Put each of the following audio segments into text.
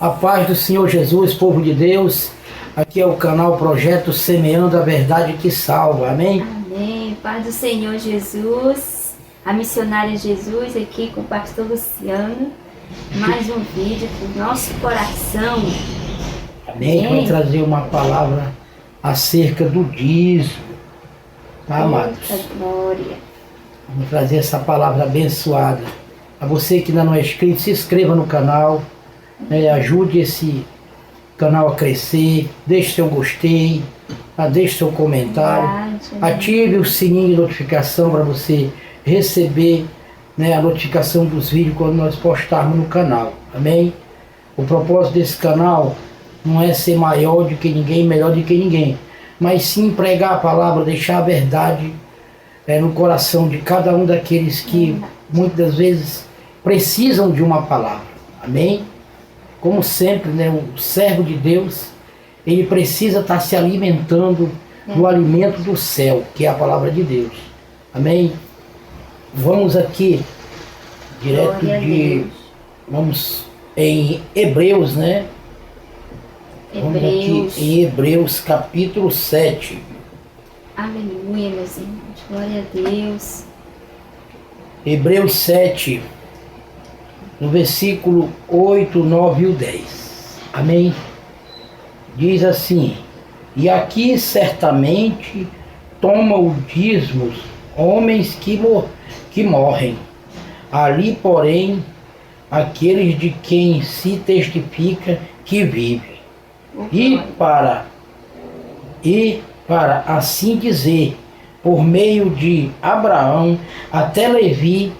A paz do Senhor Jesus, povo de Deus. Aqui é o canal Projeto Semeando a Verdade que Salva. Amém? Amém. Paz do Senhor Jesus. A missionária Jesus aqui com o pastor Luciano. Mais um vídeo para o nosso coração. Amém? Vou trazer uma palavra acerca do dízimo. Tá, amados? Muita glória. Vamos trazer essa palavra abençoada. A você que ainda não é inscrito, se inscreva no canal. Ajude esse canal a crescer, deixe seu gostei, deixe seu comentário, ative o sininho de notificação para você receber a notificação dos vídeos quando nós postarmos no canal, amém? O propósito desse canal não é ser maior do que ninguém, melhor do que ninguém, mas sim pregar a palavra, deixar a verdade no coração de cada um daqueles que muitas vezes precisam de uma palavra, amém? Como sempre, o servo de Deus, ele precisa estar se alimentando do alimento do céu, que é a palavra de Deus. Amém? Vamos aqui, vamos em Hebreus, Vamos aqui em Hebreus capítulo 7. Aleluia, meus irmãos. Glória a Deus. Hebreus 7. No versículo 8, 9 e o 10. Amém? Diz assim: e aqui certamente toma o dízimos homens que morrem. Ali, porém, aqueles de quem se testifica que vive. E para assim dizer, por meio de Abraão até Levi,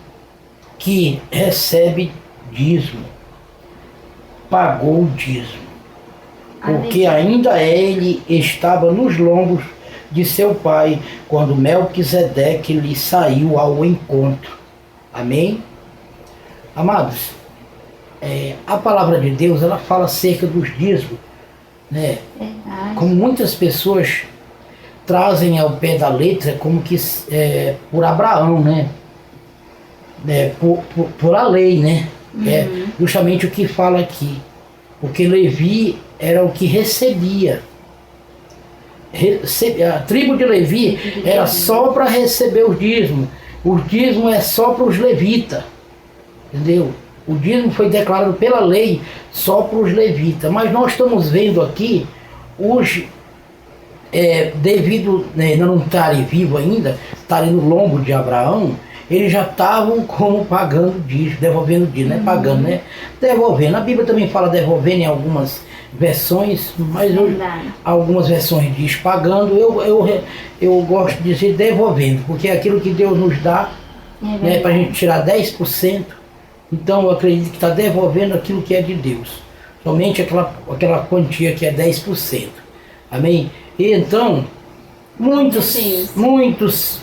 que recebe dízimo, pagou o dízimo, porque ainda ele estava nos lombos de seu pai, quando Melquisedeque lhe saiu ao encontro. Amém? Amados, a palavra de Deus, ela fala acerca dos dízimos, como muitas pessoas trazem ao pé da letra, como que por Abraão, por a lei, É justamente o que fala aqui, porque Levi era o que recebia. A tribo de Levi era só para receber os dízimos. O dízimo é só para os levitas, entendeu? O dízimo foi declarado pela lei só para os levitas, mas nós estamos vendo aqui hoje, devido não estarem vivos ainda, estarem no lombo de Abraão, eles já estavam como pagando dízimo, devolvendo dízimo, pagando, devolvendo. A Bíblia também fala devolvendo em algumas versões, mas algumas versões diz pagando. Eu gosto de dizer devolvendo, porque é aquilo que Deus nos dá, para a gente tirar 10%. Então eu acredito que está devolvendo aquilo que é de Deus, somente aquela quantia que é 10%. Amém? E então muitos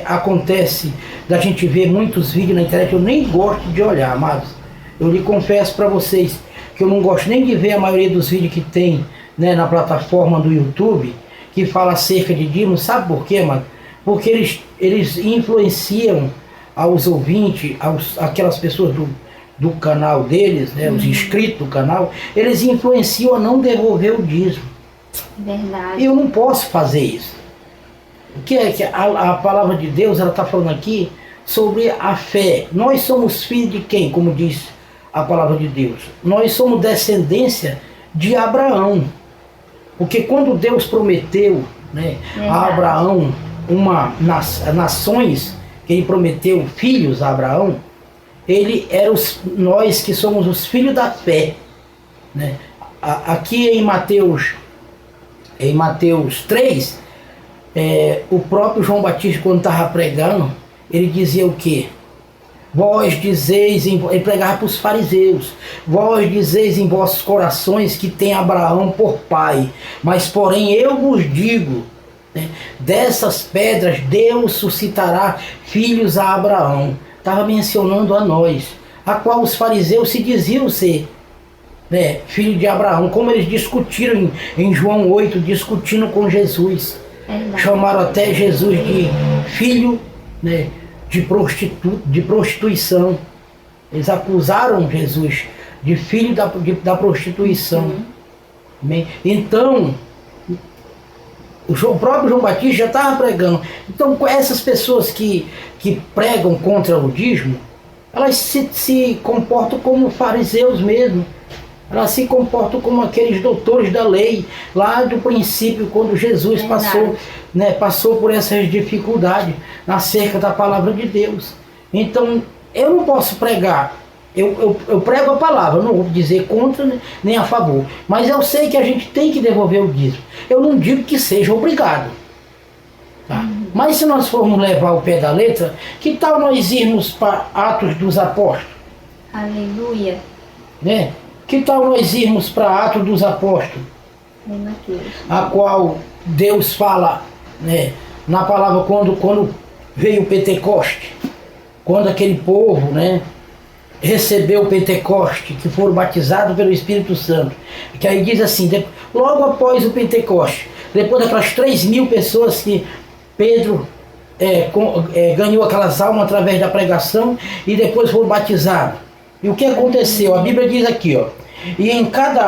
acontece da gente ver muitos vídeos na internet. Eu nem gosto de olhar, amados. Eu lhe confesso para vocês que eu não gosto nem de ver a maioria dos vídeos que tem na plataforma do YouTube, que fala acerca de dízimo. Sabe por quê, mano? Porque eles influenciam aos ouvintes, aquelas pessoas do canal deles, os inscritos do canal, eles influenciam a não devolver o dízimo. Verdade. Eu não posso fazer isso. O que é que a palavra de Deus, ela está falando aqui sobre a fé. Nós somos filhos de quem, como diz a palavra de Deus? Nós somos descendência de Abraão. Porque quando Deus prometeu a Abraão nações, que ele prometeu filhos a Abraão, ele era nós que somos os filhos da fé. Aqui em Mateus 3, o próprio João Batista, quando estava pregando, ele dizia o quê? Vós dizeis, ele pregava para os fariseus, vós dizeis em vossos corações que tem Abraão por pai, mas porém eu vos digo, dessas pedras Deus suscitará filhos a Abraão. Estava mencionando a nós, a qual os fariseus se diziam ser filho de Abraão, como eles discutiram em João 8, discutindo com Jesus. Chamaram até Jesus de filho de prostituição. Eles acusaram Jesus de filho da prostituição. Amém? Então, o próprio João Batista já estava pregando. Então, essas pessoas que pregam contra o dízimo, elas se comportam como fariseus mesmo. Elas se comportam como aqueles doutores da lei, lá do princípio, quando Jesus passou por essas dificuldades acerca da palavra de Deus. Então, eu não posso pregar. Eu prego a palavra, não vou dizer contra nem a favor. Mas eu sei que a gente tem que devolver o dízimo. Eu não digo que seja obrigado. Tá? Mas se nós formos levar o pé da letra, que tal nós irmos para Atos dos Apóstolos? Aleluia. Né? Que tal nós irmos para Atos dos Apóstolos? A qual Deus fala, né, na palavra quando veio o Pentecoste. Quando aquele povo, né, recebeu o Pentecoste, que foram batizados pelo Espírito Santo. Que aí diz assim, logo após o Pentecoste, depois daquelas 3.000 pessoas que Pedro ganhou aquelas almas através da pregação e depois foram batizados. E o que aconteceu? A Bíblia diz aqui, ó, e em cada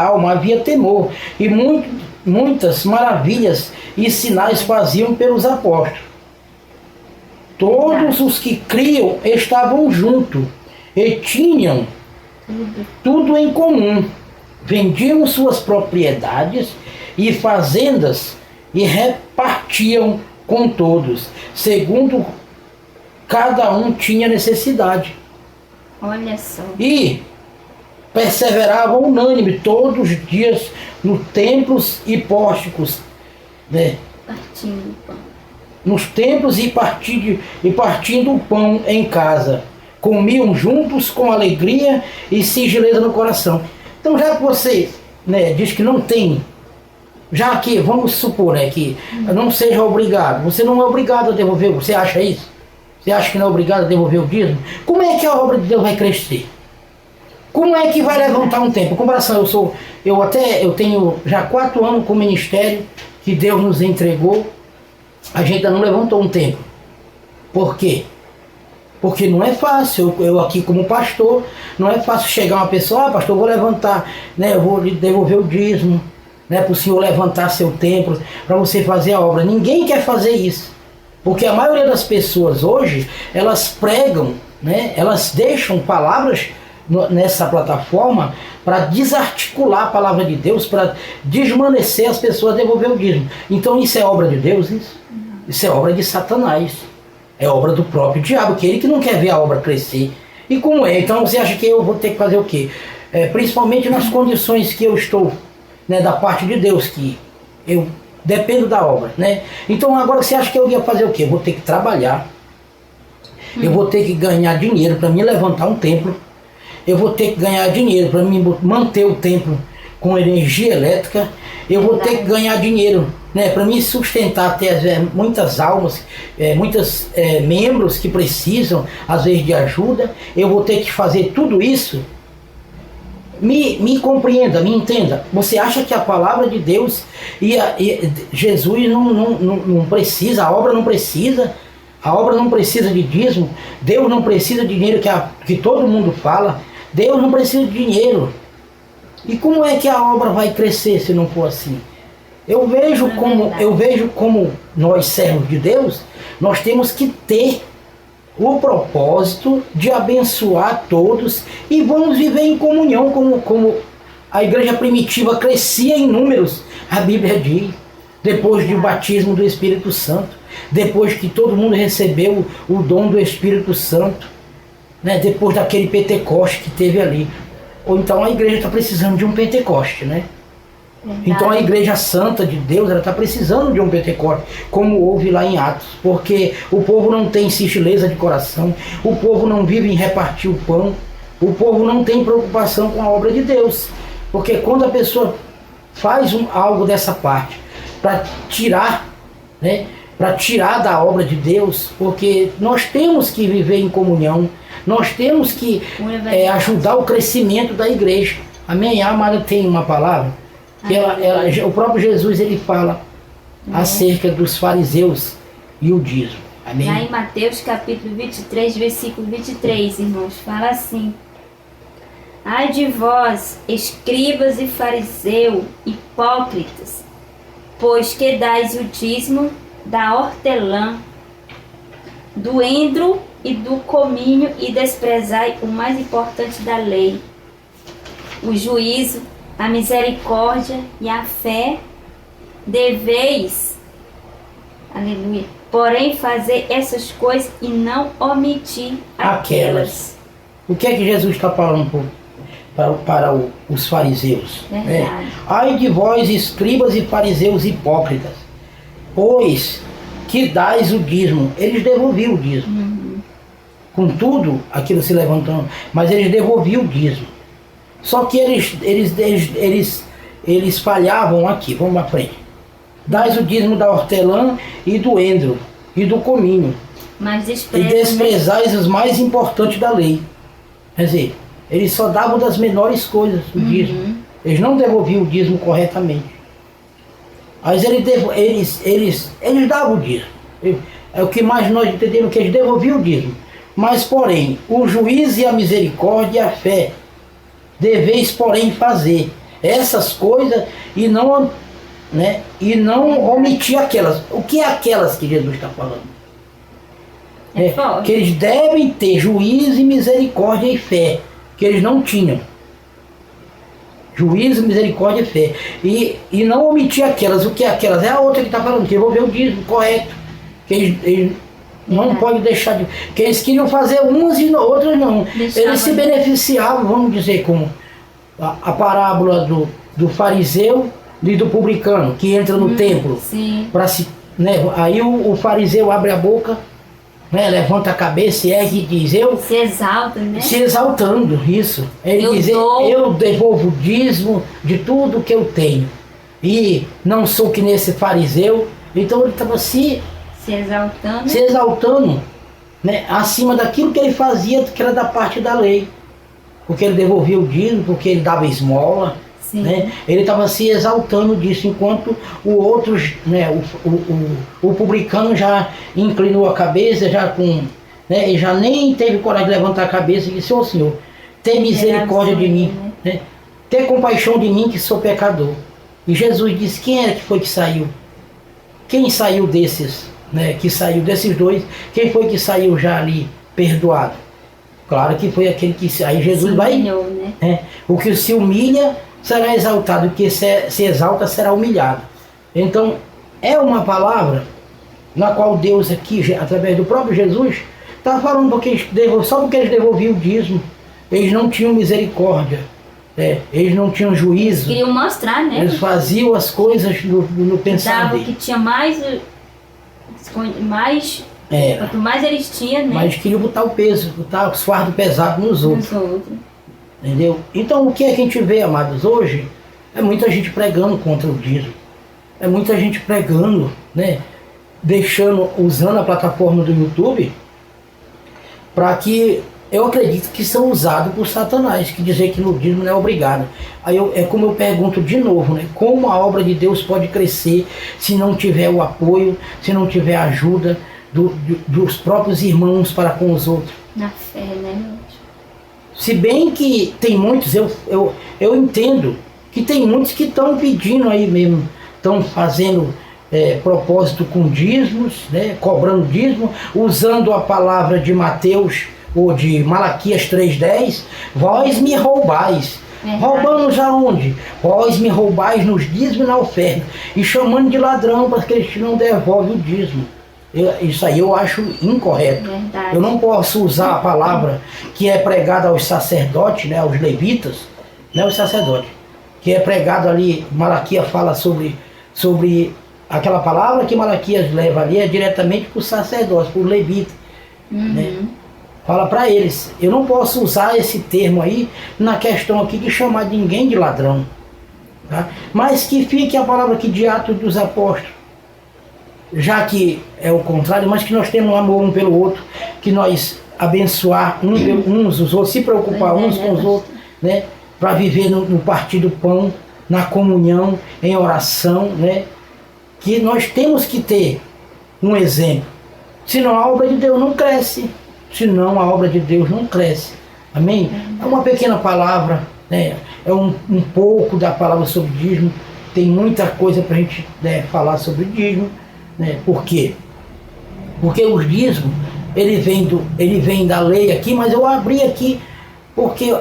alma havia temor, e muitas maravilhas e sinais faziam pelos apóstolos. Todos os que criam estavam juntos e tinham tudo em comum. Vendiam suas propriedades e fazendas e repartiam com todos, segundo cada um tinha necessidade. Olha só. E perseveravam unânime todos os dias nos templos e pórticos, né? Partindo o pão. Nos templos e partindo o pão em casa. Comiam juntos com alegria e singeleza no coração. Então, já que você, né, diz que não tem, já que, vamos supor, né, que não seja obrigado, você não é obrigado a devolver, você acha isso? Você acha que não é obrigado a devolver o dízimo? Como é que a obra de Deus vai crescer? Como é que vai levantar um tempo? Comparação, eu tenho já 4 anos com o ministério que Deus nos entregou. A gente ainda não levantou um templo. Por quê? Porque não é fácil. Eu aqui como pastor, não é fácil chegar uma pessoa, pastor, eu vou levantar, né, eu vou devolver o dízimo, né, para o senhor levantar seu templo, para você fazer a obra. Ninguém quer fazer isso. Porque a maioria das pessoas hoje, elas pregam, né, elas deixam palavras nessa plataforma para desarticular a palavra de Deus, para desmanecer as pessoas a devolver o dízimo. Então isso é obra de Deus? Isso é obra de Satanás. É obra do próprio diabo, que ele que não quer ver a obra crescer. E como é? Então você acha que eu vou ter que fazer o quê? Principalmente nas condições que eu estou, né, da parte de Deus, que eu dependo da obra, né? Então agora você acha que eu ia fazer o quê? Eu vou ter que trabalhar, eu vou ter que ganhar dinheiro para me levantar um templo, eu vou ter que ganhar dinheiro para me manter o templo com energia elétrica, eu vou ter que ganhar dinheiro, né, para me sustentar até muitas almas, muitos membros que precisam às vezes de ajuda, eu vou ter que fazer tudo isso. Me compreenda, me entenda. Você acha que a palavra de Deus e Jesus não precisa, a obra não precisa de dízimo, Deus não precisa de dinheiro que todo mundo fala, Deus não precisa de dinheiro. E como é que a obra vai crescer se não for assim? Eu vejo como nós, servos de Deus, nós temos que ter o propósito de abençoar todos e vamos viver em comunhão como a igreja primitiva crescia em números, a Bíblia diz, depois do batismo do Espírito Santo, depois que todo mundo recebeu o dom do Espírito Santo, né, depois daquele Pentecoste que teve ali. Ou então a igreja está precisando de um Pentecoste, né? Verdade. Então a igreja santa de Deus, ela está precisando de um Pentecoste, como houve lá em Atos, porque o povo não tem singeleza de coração, o povo não vive em repartir o pão, o povo não tem preocupação com a obra de Deus, porque quando a pessoa faz algo dessa parte para tirar, né, para tirar da obra de Deus, porque nós temos que viver em comunhão, nós temos que ajudar o crescimento da igreja. Amém? A Amara tem uma palavra que o próprio Jesus ele fala acerca dos fariseus e o dízimo. Amém? Lá em Mateus capítulo 23, versículo 23, irmãos, fala assim: Ai de vós, escribas e fariseus, hipócritas, pois que dais o dízimo da hortelã, do endro e do cominho, e desprezai o mais importante da lei, o juízo, a misericórdia e a fé. Deveis, aleluia, porém fazer essas coisas e não omitir aquelas. O que é que Jesus está falando para os fariseus? Verdade. Ai de vós, escribas e fariseus hipócritas, pois que dais o dízimo. Eles devolviam o dízimo. Contudo, aquilo se levantando, mas eles devolviam o dízimo. Só que eles falhavam aqui. Vamos à frente. Dais o dízimo da hortelã e do endro e do cominho, Mas e desprezais os mais importantes da lei. Quer dizer, eles só davam das menores coisas o dízimo. Eles não devolviam o dízimo corretamente. Mas eles davam o dízimo. É o que mais nós entendemos, que eles devolviam o dízimo. Mas, porém, o juízo e a misericórdia e a fé deveis, porém, fazer essas coisas e não omitir aquelas. O que é aquelas que Jesus está falando? Que eles devem ter juízo e misericórdia e fé, que eles não tinham. Juízo, misericórdia e fé. E não omitir aquelas. O que é aquelas? É a outra que está falando, que devolver o dízimo correto. Que eles não podem deixar de... Que eles queriam fazer umas e outras não. Eles se beneficiavam, vamos dizer, como a parábola do fariseu e do publicano, que entra no templo. Pra se, aí o fariseu abre a boca, levanta a cabeça e ergue e diz, se exalta, né? Se exaltando, isso. Ele diz, eu devolvo o dízimo de tudo que eu tenho. E não sou que nesse fariseu. Então ele estava se exaltando, acima daquilo que ele fazia, que era da parte da lei. Porque ele devolvia o dízimo, porque ele dava esmola. Ele estava se exaltando disso, enquanto o outro, o publicano já inclinou a cabeça, já e já nem teve coragem de levantar a cabeça e disse, ô Senhor, tem misericórdia de mim, tem compaixão de mim que sou pecador. E Jesus disse, quem era que foi que saiu? Quem saiu desses, que saiu desses dois, quem foi que saiu já ali perdoado? Claro que foi aquele que... Aí Jesus o que se humilha será exaltado, o que se exalta será humilhado. Então, é uma palavra na qual Deus aqui, através do próprio Jesus, está falando só porque eles devolviam o dízimo, eles não tinham misericórdia, eles não tinham juízo. Queriam mostrar, Eles faziam as coisas no pensamento dele. Que tinha mais quanto mais eles tinham, mas queriam botar o peso, botar os fardos pesados nos outros. Entendeu? Então o que é que a gente vê, amados, hoje? É muita gente pregando contra o dízimo. É muita gente pregando, usando a plataforma do YouTube para que, eu acredito que são usados por Satanás, que dizer que no dízimo não é obrigado. Aí é como eu pergunto de novo, como a obra de Deus pode crescer se não tiver o apoio, se não tiver a ajuda dos próprios irmãos para com os outros? Na fé, meu? Se bem que tem muitos, eu entendo que tem muitos que estão pedindo aí mesmo, estão fazendo propósito com dízimos, cobrando dízimo, usando a palavra de Mateus ou de Malaquias 3,10, vós me roubais. Roubamos aonde? Vós me roubais nos dízimos e na oferta, e chamando de ladrão para que eles não devolvem o dízimo. Isso aí eu acho incorreto. Verdade. Eu não posso usar a palavra que é pregada aos sacerdotes, aos levitas, os sacerdotes, que é pregado ali, Malaquias fala sobre aquela palavra que Malaquias leva ali, é diretamente para os sacerdotes, para os levitas. Fala para eles. Eu não posso usar esse termo aí na questão aqui de chamar ninguém de ladrão. Tá? Mas que fique a palavra aqui de Atos dos Apóstolos. Já que é o contrário, mas que nós temos amor um pelo outro, que nós abençoar uns os outros, se preocupar uns com os outros, para viver no partir do pão, na comunhão, em oração, que nós temos que ter um exemplo. Senão a obra de Deus não cresce. Senão a obra de Deus não cresce. Amém? É uma pequena palavra, né? É um pouco da palavra sobre dízimo. Tem muita coisa para a gente, né, falar sobre dízimo, né? Por quê? Porque o dízimo, ele vem da lei aqui, mas eu abri aqui porque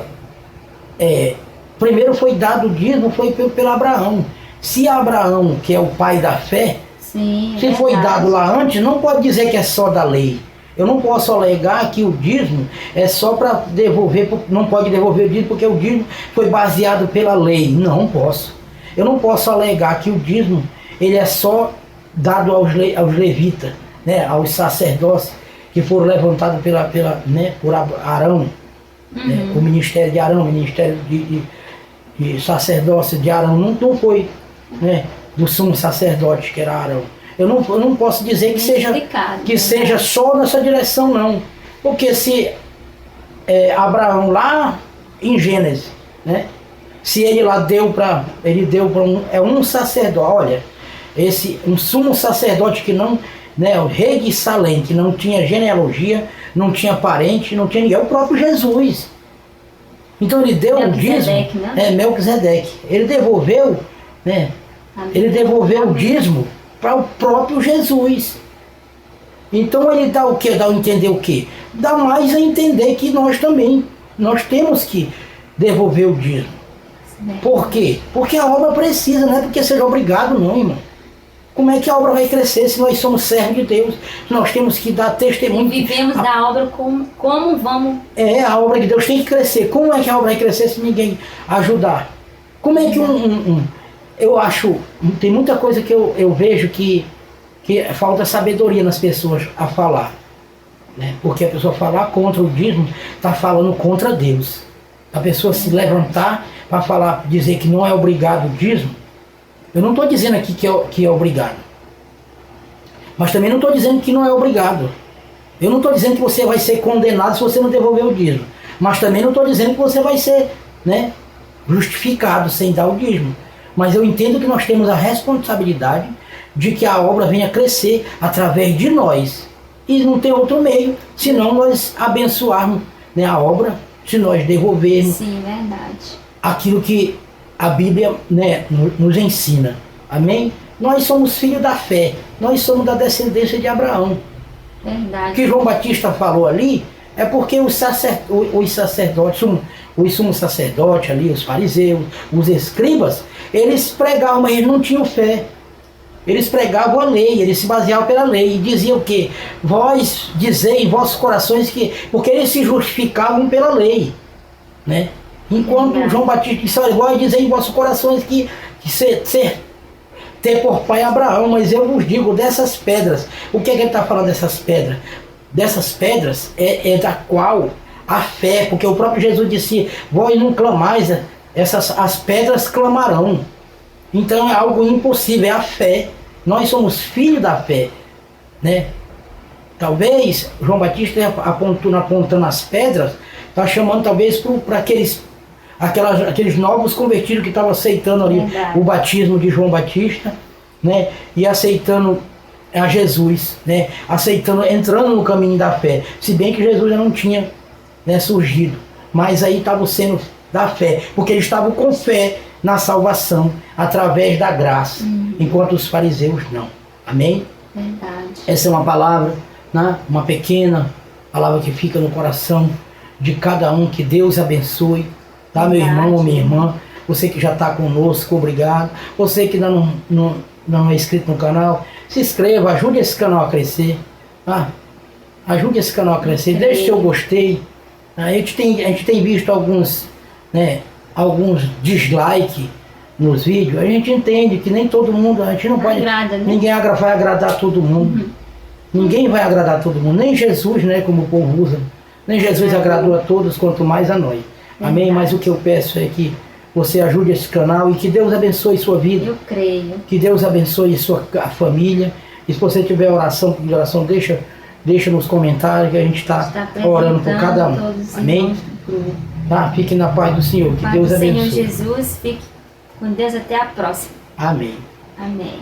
primeiro foi dado o dízimo, foi pelo Abraão. Se Abraão, que é o pai da fé, Sim, se foi dado lá antes, não pode dizer que é só da lei. Eu não posso alegar que o dízimo é só para devolver, não pode devolver o dízimo porque o dízimo foi baseado pela lei. Não posso. Eu não posso alegar que o dízimo ele é só dado aos levitas, né, aos sacerdotes que foram levantados por Arão, né, o ministério de Arão, o ministério de sacerdócio de Arão, não foi, né, do sumo sacerdote que era Arão. Eu não posso dizer que seja só nessa direção, não. Porque se Abraão lá em Gênesis, né, se ele lá deu para um sacerdote, olha, um sumo sacerdote que não, né, o rei de Salém, que não tinha genealogia, não tinha parente, não tinha ninguém, é o próprio Jesus. Então ele deu um dízimo, né? Melquisedeque. Ele devolveu, né? Ele devolveu o dízimo para o próprio Jesus. Então ele dá o quê? Dá a entender o quê? Dá mais a entender que nós temos que devolver o dízimo. Por quê? Porque a obra precisa, não é porque seja obrigado não, irmão. Como é que a obra vai crescer se nós somos servos de Deus? Nós temos que dar testemunho. Vivemos da obra como vamos... A obra de Deus tem que crescer. Como é que a obra vai crescer se ninguém ajudar? Como é que eu acho, tem muita coisa que eu vejo que falta sabedoria nas pessoas a falar. Né? Porque a pessoa falar contra o dízimo está falando contra Deus. A pessoa se levantar para dizer que não é obrigado o dízimo. Eu não estou dizendo aqui que é obrigado. Mas também não estou dizendo que não é obrigado. Eu não estou dizendo que você vai ser condenado se você não devolver o dízimo. Mas também não estou dizendo que você vai ser, né, justificado sem dar o dízimo. Mas eu entendo que nós temos a responsabilidade de que a obra venha crescer através de nós. E não tem outro meio, senão nós abençoarmos, né, a obra, se nós devolvermos. Sim, verdade. Aquilo que a Bíblia, né, nos ensina. Amém? Nós somos filhos da fé. Nós somos da descendência de Abraão. Verdade. O que João Batista falou ali é porque os sacerdotes, os sumos sacerdotes ali, os fariseus, os escribas, eles pregavam, mas eles não tinham fé. Eles pregavam a lei, eles se baseavam pela lei. E diziam o quê? Vós dizei em vossos corações que... Porque eles se justificavam pela lei, né? Enquanto João Batista disse, olha, vós dizei em vossos corações que ter por pai Abraão, mas eu vos digo dessas pedras. O que é que ele está falando dessas pedras? Dessas pedras é da qual a fé, porque o próprio Jesus disse, vós não clamais, as pedras clamarão. Então é algo impossível, é a fé. Nós somos filhos da fé, né? Talvez João Batista apontando as pedras, está chamando talvez para aqueles novos convertidos que estavam aceitando ali o batismo de João Batista, né? E aceitando a Jesus, né? Entrando no caminho da fé. Se bem que Jesus já não tinha, né, surgido, mas aí estavam sendo da fé, porque eles estavam com fé na salvação através da graça, enquanto os fariseus não. Amém? Verdade. Essa é uma palavra, né? Uma pequena palavra que fica no coração de cada um. Que Deus abençoe, tá, meu irmão ou minha irmã? Você que já está conosco, obrigado. Você que ainda não é inscrito no canal, se inscreva, ajude esse canal a crescer, tá? Ajude esse canal a crescer, deixe seu gostei. A gente tem visto alguns dislike nos vídeos. A gente entende que nem todo mundo, a gente não pode, agrada, né? Ninguém vai agradar todo mundo. Ninguém vai agradar todo mundo, nem Jesus, né, como o povo usa. Nem Jesus agradou a todos, quanto mais a nós. Amém? Mas o que eu peço é que você ajude esse canal e que Deus abençoe sua vida. Eu creio. Que Deus abençoe a família. E se você tiver oração, deixa nos comentários que a gente está orando por cada um. Amém? Tá? Fique na paz do Senhor. Que Deus abençoe. Senhor Jesus, fique com Deus até a próxima. Amém. Amém.